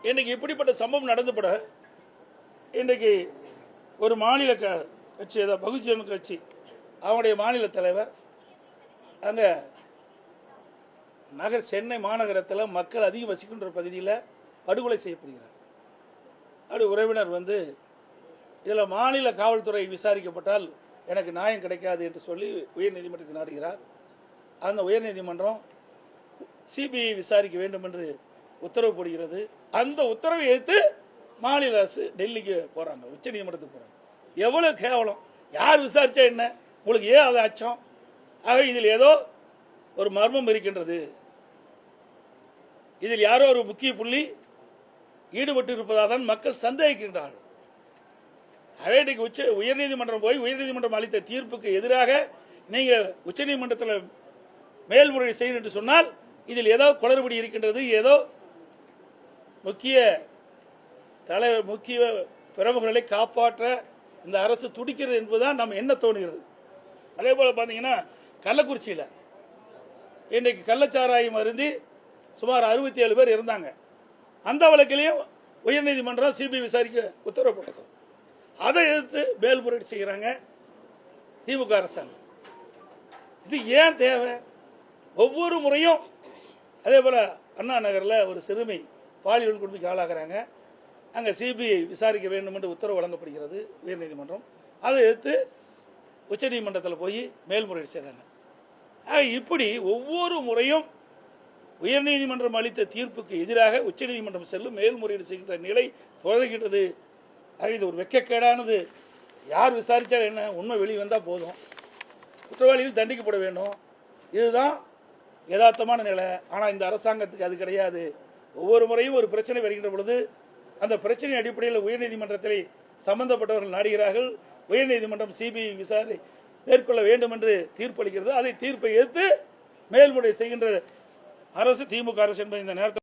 இன்றைக்கு இப்படிப்பட்ட சம்பவம் நடந்துபட இன்றைக்கு ஒரு மாநில கட்சி, ஏதாவது பகுஜன் கட்சி, அவனுடைய மாநில தலைவர் அங்கே சென்னை மாநகரத்தில் மக்கள் அதிகம் வசிக்கின்ற பகுதியில் படுகொலை செய்யப்படுகிறார். அப்படி உறவினர் இதில் மாநில காவல்துறை விசாரிக்கப்பட்டால் எனக்கு நியாயம் கிடைக்காது என்று சொல்லி உயர்நீதிமன்றத்தை நாடுகிறார். அந்த உயர்நீதிமன்றம் சிபிஐ விசாரிக்க வேண்டும் என்று உத்தரவு போடுகிறது. அந்த உத்தரவை எதிர்த்து மாநில அரசு டெல்லிக்கு போறாங்க, உச்ச நீதிமன்றத்துக்கு போறாங்க. எவ்வளவு கேவலம்! யார் விசாரிச்சா என்ன, உங்களுக்கு ஏன் அது அச்சம்? ஆக இதில் ஏதோ ஒரு மர்மம் இருக்கின்றது. இதில் யாரோ ஒரு முக்கிய புள்ளி ஈடுபட்டு இருப்பதாக தான் மக்கள் சந்தேகிக்கின்றார்கள். இன்றைக்கு உயர்நீதிமன்றம் போய் உயர்நீதிமன்றம் அளித்த தீர்ப்புக்கு எதிராக நீங்க உச்சநீதிமன்றத்தில் மேல்முறையீடு செய்யணும் என்று சொன்னால் இதில் ஏதோ குளறுபடி இருக்கின்றது, ஏதோ முக்கிய பிரமுகர்களை காப்பாற்ற இந்த அரசு துடிக்கிறது என்பதுதான் நம்ம என்ன தோணுகிறது. அதே போல பாத்தீங்கன்னா கள்ளக்குறிச்சியில் இன்றைக்கு கள்ளச்சாராயம் அருந்தி சுமார் 67 பேர் இருந்தாங்க. அந்த வழக்கிலையும் உயர்நீதிமன்றம் சிபிஐ விசாரிக்க உத்தரவு போட்டது. அதை எதிர்த்து மேல்முறையீடு செய்கிறாங்க திமுக அரசாங்கம். இது ஏன் தேவை? ஒவ்வொரு முறையும் அதே போல அண்ணா நகரில் ஒரு சிறுமி பாலியல் கொடுமைக்கு ஆளாகிறாங்க. அங்கே சிபிஐ விசாரிக்க வேண்டும் என்று உத்தரவு வழங்கப்படுகிறது உயர்நீதிமன்றம். அதை எதிர்த்து உச்சநீதிமன்றத்தில் போய் மேல்முறையீடு செய்கிறாங்க. இப்படி ஒவ்வொரு முறையும் உயர்நீதிமன்றம் அளித்த தீர்ப்புக்கு எதிராக உச்சநீதிமன்றம் செல்லும் மேல்முறையீடு செய்கின்ற நிலை தொடர்கின்றது. இது ஒரு வெட்கக்கேடானது. யார் விசாரிச்சா என்ன, உண்மை வெளியே வந்தால் போதும், குற்றவாளிகள் தண்டிக்கப்பட வேண்டும். இதுதான் யதார்த்தமான நிலை. ஆனால் இந்த அரசாங்கத்துக்கு அது கிடையாது. ஒவ்வொரு முறையும் ஒரு பிரச்சனை வருகின்ற பொழுது அந்த பிரச்சனை அடிப்படையில் உயர்நீதிமன்றத்தில் சம்பந்தப்பட்டவர்கள் நாடுகிறார்கள். உயர்நீதிமன்றம் சிபிஐ விசாரணை மேற்கொள்ள வேண்டும் என்று தீர்ப்பளிக்கிறது. அதை தீர்ப்பை எதிர்த்து மேல்முறை செய்கின்ற அரசு திமுக அரசு என்பதை இந்த நேரத்தில்